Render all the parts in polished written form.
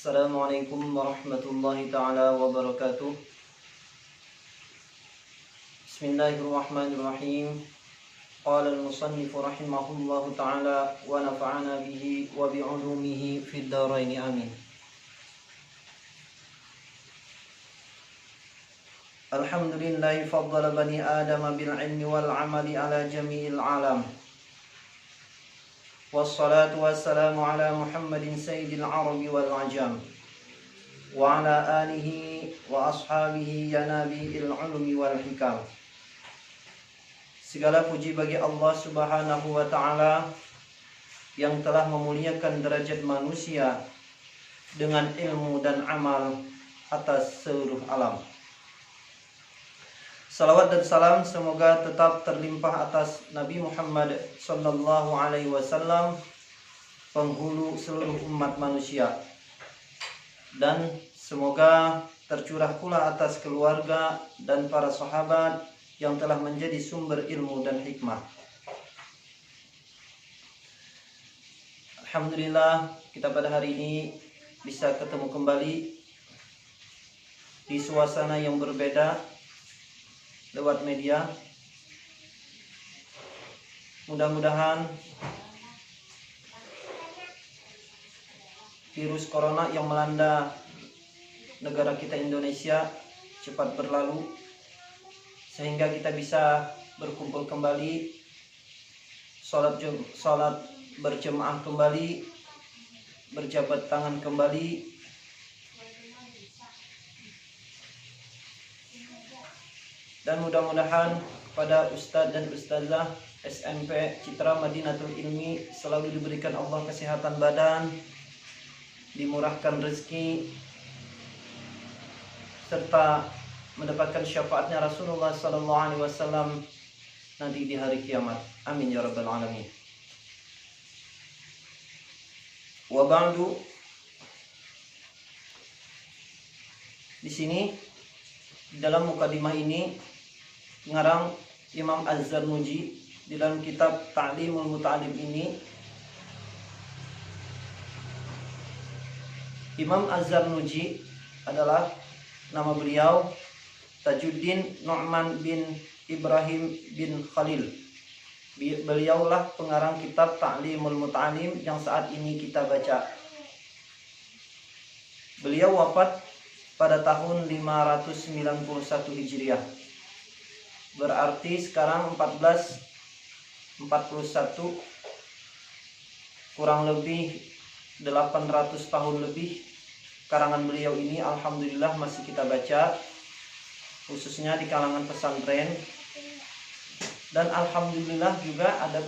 Assalamualaikum warahmatullahi ta'ala wabarakatuh. Bismillahirrahmanirrahim. Qala al-musannifu rahimahullahu ta'ala wa nafa'ana bihi wa bi'ulumihi fid dharain amin. Alhamdulillahi faddala bani adama bil ilmi wal amali ala jami'il alam. Wassalatu wassalamu ala Muhammadin sayyidil arabi wal ajam wa ala alihi wa ashabihi ya nabiil ulumi wal hikam. Segala puji bagi Allah subhanahu wa ta'ala yang telah memuliakan derajat manusia dengan ilmu dan amal atas seluruh alam. Salawat dan salam semoga tetap terlimpah atas Nabi Muhammad sallallahu alaihi wasallam, penghulu seluruh umat manusia, dan semoga tercurah pula atas keluarga dan para sahabat yang telah menjadi sumber ilmu dan hikmah. Alhamdulillah, kita pada hari ini bisa ketemu kembali di suasana yang berbeda lewat media. Mudah-mudahan virus corona yang melanda negara kita Indonesia cepat berlalu, sehingga kita bisa berkumpul kembali, sholat berjemaah kembali, berjabat tangan kembali. Dan mudah-mudahan pada Ustadz dan Ustazah SMP Citra Madinatul Ilmi selalu diberikan Allah kesehatan badan, dimurahkan rezeki, serta mendapatkan syafaatnya Rasulullah SAW nanti di hari kiamat. Amin ya rabbal alamin. Wa ba'du. Di sini dalam mukadimah ini ngarang Imam Az-Zarnuji di dalam kitab Ta'limul Muta'alim ini. Imam Az-Zarnuji adalah nama beliau Tajuddin Nu'man bin Ibrahim bin Khalil. Beliaulah pengarang kitab Ta'limul Muta'alim yang saat ini kita baca. Beliau wafat pada tahun 591 Hijriah. Berarti sekarang 1441, kurang lebih 800 tahun lebih karangan beliau ini alhamdulillah masih kita baca, khususnya di kalangan pesantren. Dan alhamdulillah juga ada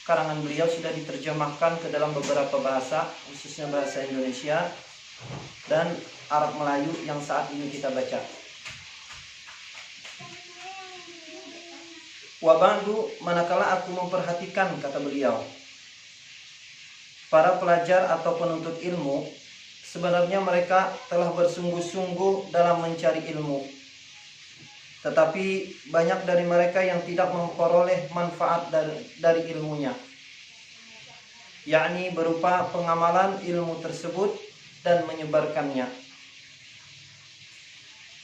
karangan beliau sudah diterjemahkan ke dalam beberapa bahasa, khususnya bahasa Indonesia dan Arab Melayu yang saat ini kita baca. Wa ba'du, manakala aku memperhatikan, kata beliau, para pelajar atau penuntut ilmu, sebenarnya mereka telah bersungguh-sungguh dalam mencari ilmu. Tetapi banyak dari mereka yang tidak memperoleh manfaat dari ilmunya, yakni berupa pengamalan ilmu tersebut dan menyebarkannya.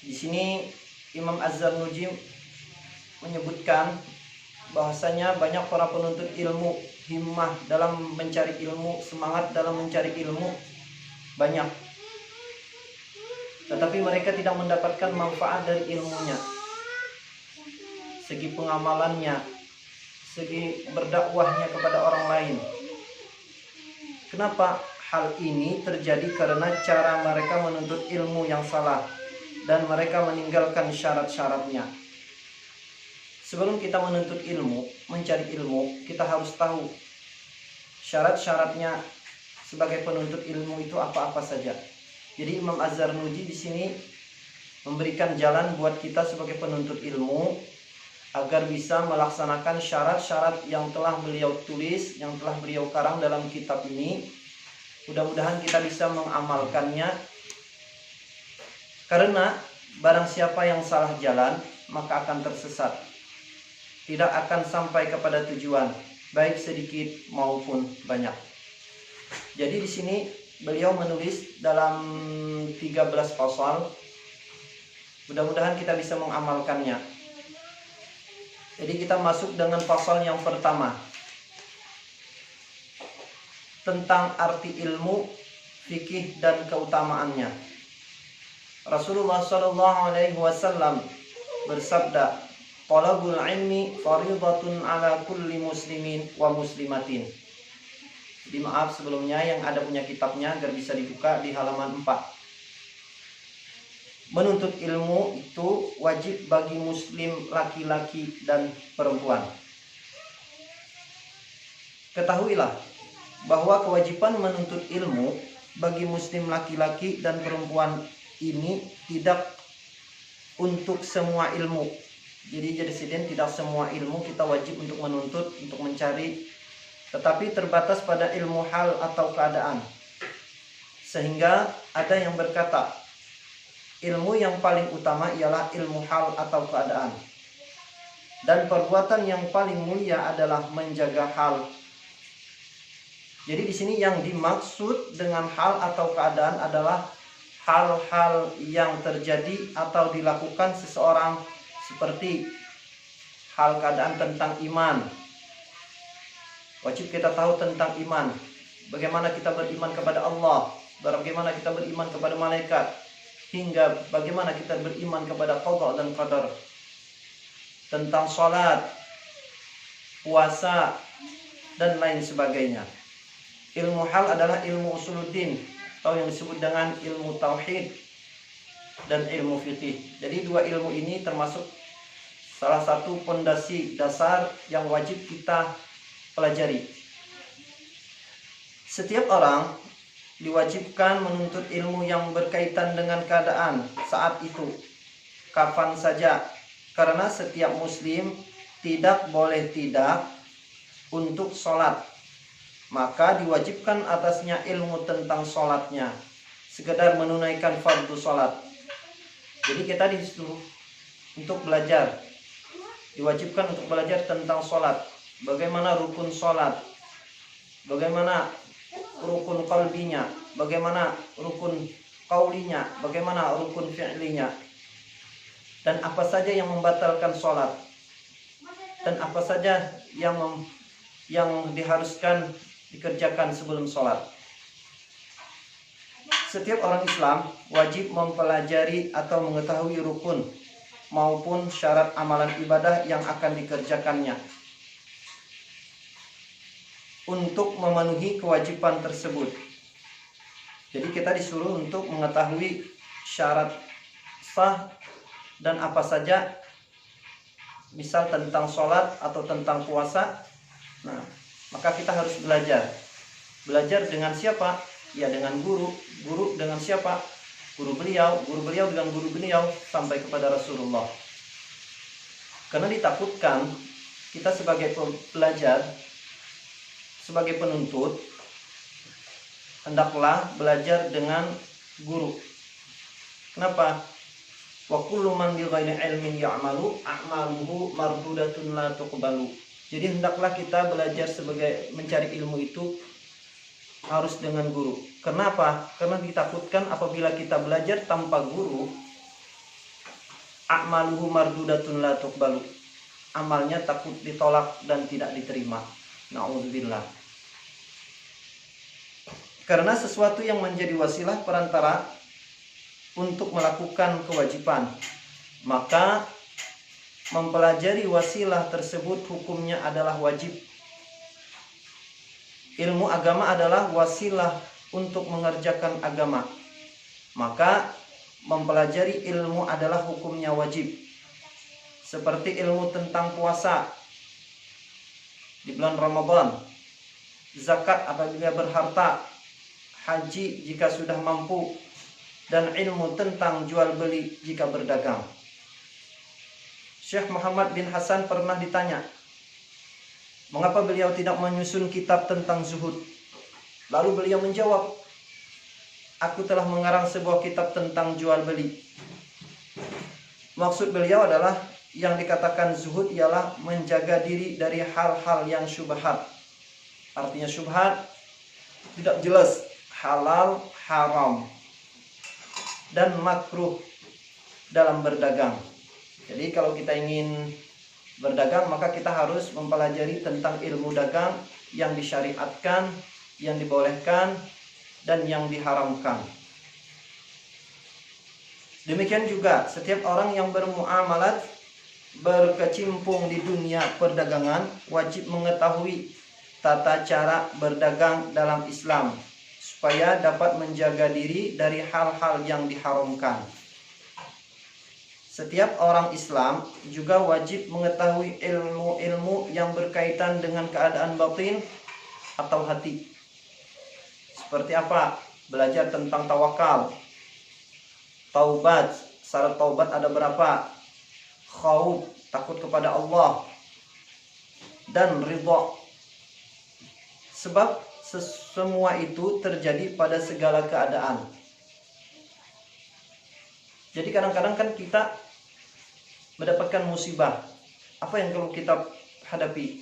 Di sini Imam Az-Zarnuji menyebutkan bahwasanya banyak para penuntut ilmu, himmah dalam mencari ilmu, semangat dalam mencari ilmu banyak, tetapi mereka tidak mendapatkan manfaat dari ilmunya, segi pengamalannya, segi berdakwahnya kepada orang lain. Kenapa hal ini terjadi? Karena cara mereka menuntut ilmu yang salah dan mereka meninggalkan syarat-syaratnya. Sebelum kita menuntut ilmu, mencari ilmu, kita harus tahu syarat-syaratnya sebagai penuntut ilmu itu apa-apa saja. Jadi Imam Az-Zarnuji di sini memberikan jalan buat kita sebagai penuntut ilmu agar bisa melaksanakan syarat-syarat yang telah beliau tulis, yang telah beliau karang dalam kitab ini. Mudah-mudahan kita bisa mengamalkannya, karena barang siapa yang salah jalan maka akan tersesat, tidak akan sampai kepada tujuan, baik sedikit maupun banyak. Jadi di sini beliau menulis dalam 13 pasal. Mudah-mudahan kita bisa mengamalkannya. Jadi kita masuk dengan pasal yang pertama, tentang arti ilmu, fikih dan keutamaannya. Rasulullah SAW bersabda, "Talabul ilmi fardhatun ala kulli muslimin wa muslimatin." Jadi maaf sebelumnya yang ada punya kitabnya agar bisa dibuka di halaman 4. Menuntut ilmu itu wajib bagi muslim laki-laki dan perempuan. Ketahuilah bahwa kewajiban menuntut ilmu bagi muslim laki-laki dan perempuan ini tidak untuk semua ilmu. Jadi tidak semua ilmu kita wajib untuk menuntut, untuk mencari, tetapi terbatas pada ilmu hal atau keadaan. Sehingga ada yang berkata, ilmu yang paling utama ialah ilmu hal atau keadaan. Dan perbuatan yang paling mulia adalah menjaga hal. Jadi di sini yang dimaksud dengan hal atau keadaan adalah hal-hal yang terjadi atau dilakukan seseorang, seperti hal keadaan tentang iman. Wajib kita tahu tentang iman. Bagaimana kita beriman kepada Allah, bagaimana kita beriman kepada malaikat, hingga bagaimana kita beriman kepada qada dan qadar. Tentang salat, puasa, dan lain sebagainya. Ilmu hal adalah ilmu usuluddin, atau yang disebut dengan ilmu tauhid dan ilmu fikih. Jadi dua ilmu ini termasuk salah satu pondasi dasar yang wajib kita pelajari. Setiap orang diwajibkan menuntut ilmu yang berkaitan dengan keadaan saat itu, kapan saja, karena setiap muslim tidak boleh tidak untuk sholat, maka diwajibkan atasnya ilmu tentang sholatnya, sekedar menunaikan fardu sholat. Jadi kita disuruh untuk belajar, diwajibkan untuk belajar tentang sholat, bagaimana rukun sholat, bagaimana rukun qalbinya, bagaimana rukun qaulinya, bagaimana rukun fi'linya, dan apa saja yang membatalkan sholat, dan apa saja yang diharuskan dikerjakan sebelum sholat. Setiap orang Islam wajib mempelajari atau mengetahui rukun maupun syarat amalan ibadah yang akan dikerjakannya untuk memenuhi kewajiban tersebut. Jadi kita disuruh untuk mengetahui syarat sah dan apa saja, misal tentang sholat atau tentang puasa. Nah, maka kita harus belajar. Belajar dengan siapa? Ya dengan guru. Guru dengan siapa? Guru beliau dengan guru beliau sampai kepada Rasulullah. Karena ditakutkan kita sebagai pelajar, sebagai penuntut, hendaklah belajar dengan guru. Kenapa? Wa kullu man bi ghairi ilmin ya'malu a'maluhu mardudatun la tuqbalu. Jadi hendaklah kita belajar sebagai mencari ilmu itu harus dengan guru. Kenapa? Karena ditakutkan apabila kita belajar tanpa guru, a'maluhu mardudatun la tuqbalu. Amalnya takut ditolak dan tidak diterima. Na'udzubillah. Karena sesuatu yang menjadi wasilah perantara untuk melakukan kewajiban, maka mempelajari wasilah tersebut hukumnya adalah wajib. Ilmu agama adalah wasilah untuk mengerjakan agama, maka mempelajari ilmu adalah hukumnya wajib. Seperti ilmu tentang puasa di bulan Ramadan, zakat apabila berharta, haji jika sudah mampu, dan ilmu tentang jual beli jika berdagang. Syekh Muhammad bin Hasan pernah ditanya, mengapa beliau tidak menyusun kitab tentang zuhud? Lalu beliau menjawab, aku telah mengarang sebuah kitab tentang jual beli. Maksud beliau adalah yang dikatakan zuhud ialah menjaga diri dari hal-hal yang syubhat. Artinya syubhat tidak jelas, halal, haram, dan makruh dalam berdagang. Jadi kalau kita ingin berdagang, maka kita harus mempelajari tentang ilmu dagang yang disyariatkan, yang dibolehkan, dan yang diharamkan. Demikian juga setiap orang yang bermuamalat, berkecimpung di dunia perdagangan, wajib mengetahui tata cara berdagang dalam Islam supaya dapat menjaga diri dari hal-hal yang diharamkan. Setiap orang Islam juga wajib mengetahui ilmu-ilmu yang berkaitan dengan keadaan batin atau hati. Seperti apa? Belajar tentang tawakal, taubat, syarat taubat ada berapa? Khauf, takut kepada Allah, dan ridha. Sebab semua itu terjadi pada segala keadaan. Jadi kadang-kadang kan kita mendapatkan musibah. Apa yang perlu kita hadapi?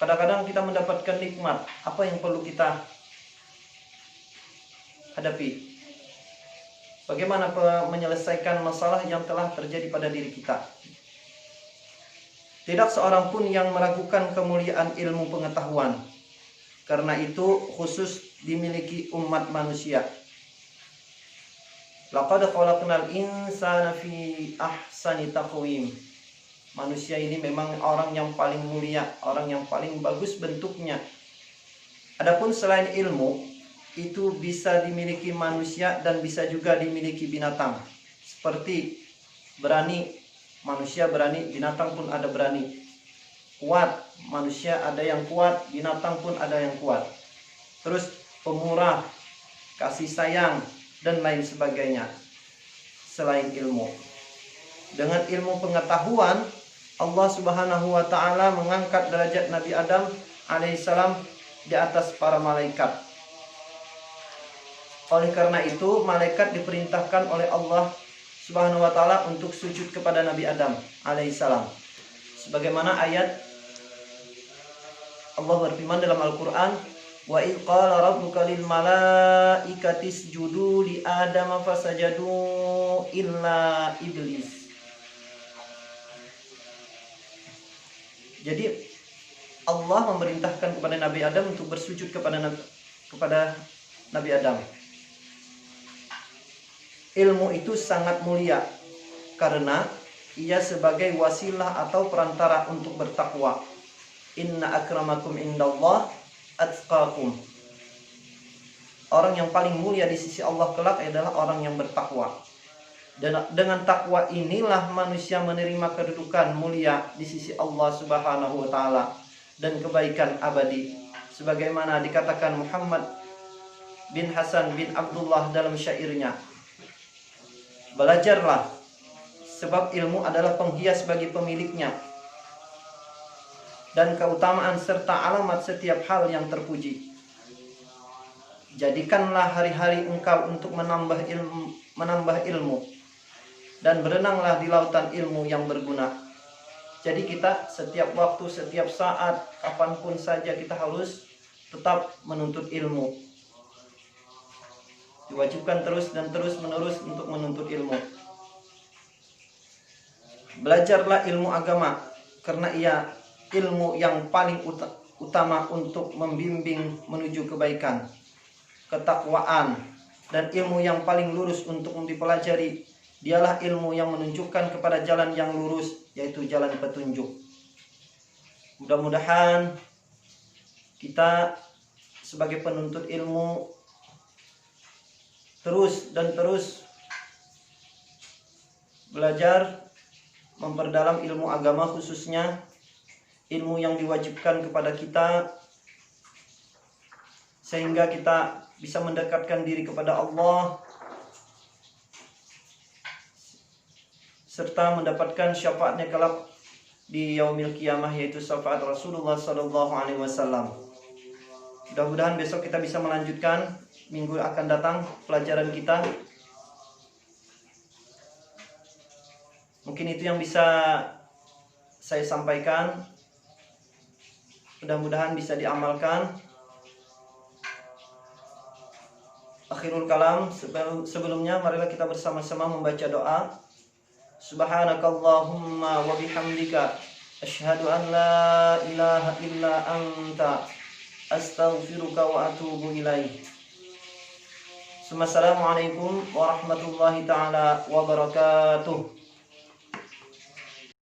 Kadang-kadang kita mendapatkan nikmat. Apa yang perlu kita hadapi? Bagaimana menyelesaikan masalah yang telah terjadi pada diri kita? Tidak seorang pun yang meragukan kemuliaan ilmu pengetahuan. Karena itu khusus dimiliki umat manusia. Laqad khalaqnal insana fi ahsani taqwim. Manusia ini memang orang yang paling mulia, orang yang paling bagus bentuknya. Adapun selain ilmu, itu bisa dimiliki manusia dan bisa juga dimiliki binatang. Seperti berani, manusia berani, binatang pun ada berani. Kuat, manusia ada yang kuat, binatang pun ada yang kuat. Terus pemurah, kasih sayang, dan lain sebagainya. Selain ilmu, dengan ilmu pengetahuan, Allah Subhanahu wa Ta'ala mengangkat derajat Nabi Adam alaihissalam di atas para malaikat. Oleh karena itu, malaikat diperintahkan oleh Allah Subhanahu wa Ta'ala untuk sujud kepada Nabi Adam alaihissalam. Sebagaimana ayat Allah berfirman dalam Al-Quran, wa idh qala rabbuka lil malaikati isjudu li adama fasajadu illa iblis. Jadi Allah memerintahkan kepada Nabi Adam untuk bersujud kepada Nabi Adam. Ilmu itu sangat mulia karena ia sebagai wasilah atau perantara untuk bertakwa. Inna akramakum indallah atqakum. Orang yang paling mulia di sisi Allah kelak adalah orang yang bertakwa. Dan dengan takwa inilah manusia menerima kedudukan mulia di sisi Allah Subhanahu wa Ta'ala dan kebaikan abadi. Sebagaimana dikatakan Muhammad bin Hasan bin Abdullah dalam syairnya, belajarlah, sebab ilmu adalah penghias bagi pemiliknya dan keutamaan serta alamat setiap hal yang terpuji. Jadikanlah hari-hari engkau untuk menambah ilmu dan berenanglah di lautan ilmu yang berguna. Jadi kita setiap waktu, setiap saat, kapanpun saja kita harus tetap menuntut ilmu. Diwajibkan terus dan terus menerus untuk menuntut ilmu. Belajarlah ilmu agama karena ia ilmu yang paling utama untuk membimbing menuju kebaikan, ketakwaan, dan ilmu yang paling lurus untuk dipelajari. Dialah ilmu yang menunjukkan kepada jalan yang lurus, yaitu jalan petunjuk. Mudah-mudahan kita sebagai penuntut ilmu terus dan terus belajar memperdalam ilmu agama, khususnya ilmu yang diwajibkan kepada kita, sehingga kita bisa mendekatkan diri kepada Allah serta mendapatkan syafaatnya kelak di yaumil qiyamah, yaitu syafaat Rasulullah SAW. Mudah-mudahan besok kita bisa melanjutkan minggu akan datang pelajaran kita. Mungkin itu yang bisa saya sampaikan. Mudah-mudahan bisa diamalkan. akhirul kalam. Sebelumnya marilah kita bersama-sama membaca doa. Subhanakallahumma wa bihamdika asyhadu an la ilaha illa anta astaghfiruka wa atubu ilaih. Assalamualaikum warahmatullahi taala wabarakatuh.